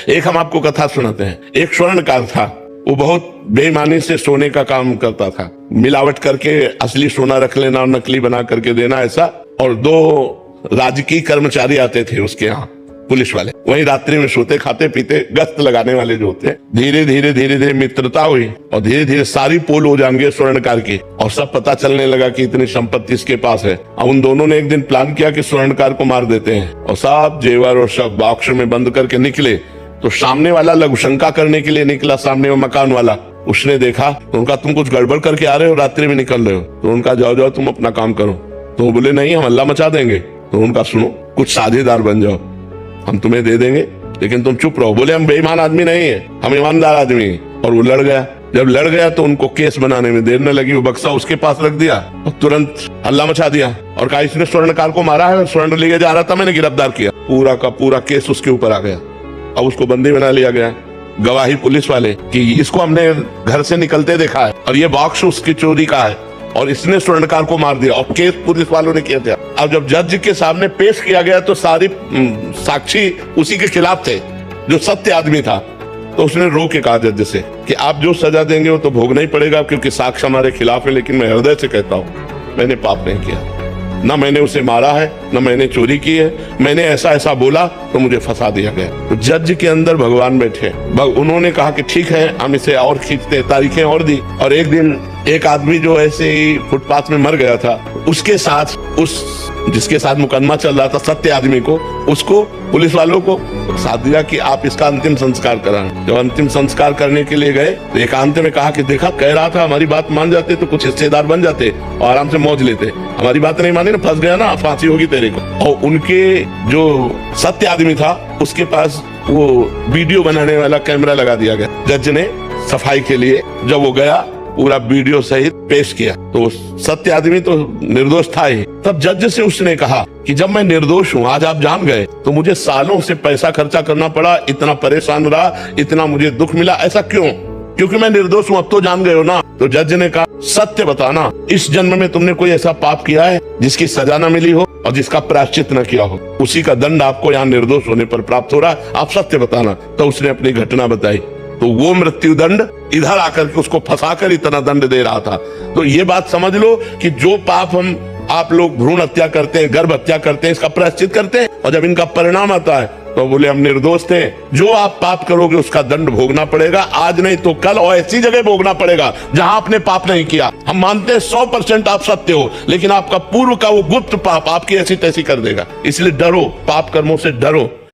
एक हम आपको कथा सुनाते हैं। एक स्वर्णकार था, वो बहुत बेईमानी से सोने का काम करता था, मिलावट करके असली सोना रख लेना और नकली बना करके देना ऐसा। और 2 राजकीय कर्मचारी आते थे उसके यहाँ, पुलिस वाले, वही रात्रि में सोते खाते पीते गश्त लगाने वाले जो होते। धीरे धीरे मित्रता हुई और धीरे धीरे सारी पोल हो जाएंगे स्वर्णकार की, और सब पता चलने लगा कि इतनी संपत्ति इसके पास है। अब उन दोनों ने एक दिन प्लान किया कि स्वर्णकार को मार देते हैं, और सब जेवर और सब बॉक्स में बंद करके निकले। तो सामने वाला लघुशंका करने के लिए निकला, सामने वो मकान वाला, उसने देखा तो उनका तुम कुछ गड़बड़ करके आ रहे हो, रात्रि में निकल रहे हो। तो उनका जाओ तुम अपना काम करो। तो वो बोले नहीं, हम हल्ला मचा देंगे। तो उनका सुनो, कुछ साझेदार बन जाओ, हम तुम्हें दे देंगे, लेकिन तुम चुप रहो। बोले हम बेईमान आदमी नहीं है, हम ईमानदार आदमी हैं। और वो लड़ गया। जब लड़ गया तो उनको केस बनाने में देर न लगी, वो बक्सा उसके पास रख दिया और तुरंत हल्ला मचा दिया और कहा इसने स्वर्णकार को मारा है, स्वर्ण लिए जा रहा था, मैंने गिरफ्तार किया। पूरा का पूरा केस उसके ऊपर आ गया। अब उसको बंदी बना लिया गया। गवाही पुलिस वाले कि इसको हमने घर से निकलते देखा है और ये बॉक्स उसकी चोरी का है और इसने स्वर्णकार को मार दिया, और केस पुलिस वालों ने किया था। अब जब जज के सामने पेश किया गया तो सारी साक्षी उसी के खिलाफ थे, जो सत्य आदमी था। तो उसने रो के कहा जज से कि आप जो सजा देंगे वो तो भोगना ही पड़ेगा, क्योंकि साक्ष्य हमारे खिलाफ है। लेकिन मैं हृदय से कहता हूँ, मैंने पाप नहीं किया, न मैंने उसे मारा है, न मैंने चोरी की है। मैंने ऐसा बोला तो मुझे फंसा दिया गया। तो जज के अंदर भगवान बैठे, उन्होंने कहा कि ठीक है, हम इसे और खींचते, तारीखें और दी। और एक दिन एक आदमी जो ऐसे ही फुटपाथ में मर गया था, उसके साथ उस जिसके साथ मुकदमा चल रहा था, सत्य आदमी को, उसको पुलिस वालों को साथ दिया कि आप इसका अंतिम संस्कार कराएं। जब अंतिम संस्कार करने के लिए गए तो एकांत में कहा कि देखा, कह रहा था हमारी बात मान जाते तो कुछ हिस्सेदार बन जाते और आराम से मौज लेते। हमारी बात नहीं मानी ना, फंस गया ना, फांसी होगी तेरे को। और उनके जो सत्य आदमी था उसके पास वो वीडियो बनाने वाला कैमरा लगा दिया गया। जज ने सफाई के लिए जब वो गया, पूरा वीडियो सहित पेश किया। तो सत्य आदमी तो निर्दोष था ही। तब जज से उसने कहा कि जब मैं निर्दोष हूँ, आज आप जान गए, तो मुझे सालों से पैसा खर्चा करना पड़ा, इतना परेशान रहा, इतना मुझे दुख मिला, ऐसा क्यों? क्योंकि मैं निर्दोष हूँ, अब तो जान गए हो ना। तो जज ने कहा सत्य बताना, इस जन्म में तुमने कोई ऐसा पाप किया है जिसकी सजा न मिली हो और जिसका प्रायश्चित न किया हो? उसी का दंड आपको यहाँ निर्दोष होने पर प्राप्त हो रहा है, आप सत्य बताना। तो उसने अपनी घटना बताई। तो वो मृत्यु दंड इधर आकर के उसको फंसाकर इतना दंड दे रहा था। तो ये बात समझ लो कि जो पाप आप लोग भ्रूण हत्या करते हैं, गर्भ हत्या करते हैं, इसका प्रायश्चित करते हैं, और जब इनका परिणाम आता है तो बोले हम निर्दोष थे। जो आप पाप करोगे उसका दंड भोगना पड़ेगा, आज नहीं तो कल, और ऐसी जगह भोगना पड़ेगा जहां आपने पाप नहीं किया। हम मानते हैं 100% आप सत्य हो, लेकिन आपका पूर्व का वो गुप्त पाप आपकी ऐसी तैसी कर देगा। इसलिए डरो, पाप कर्मों से डरो।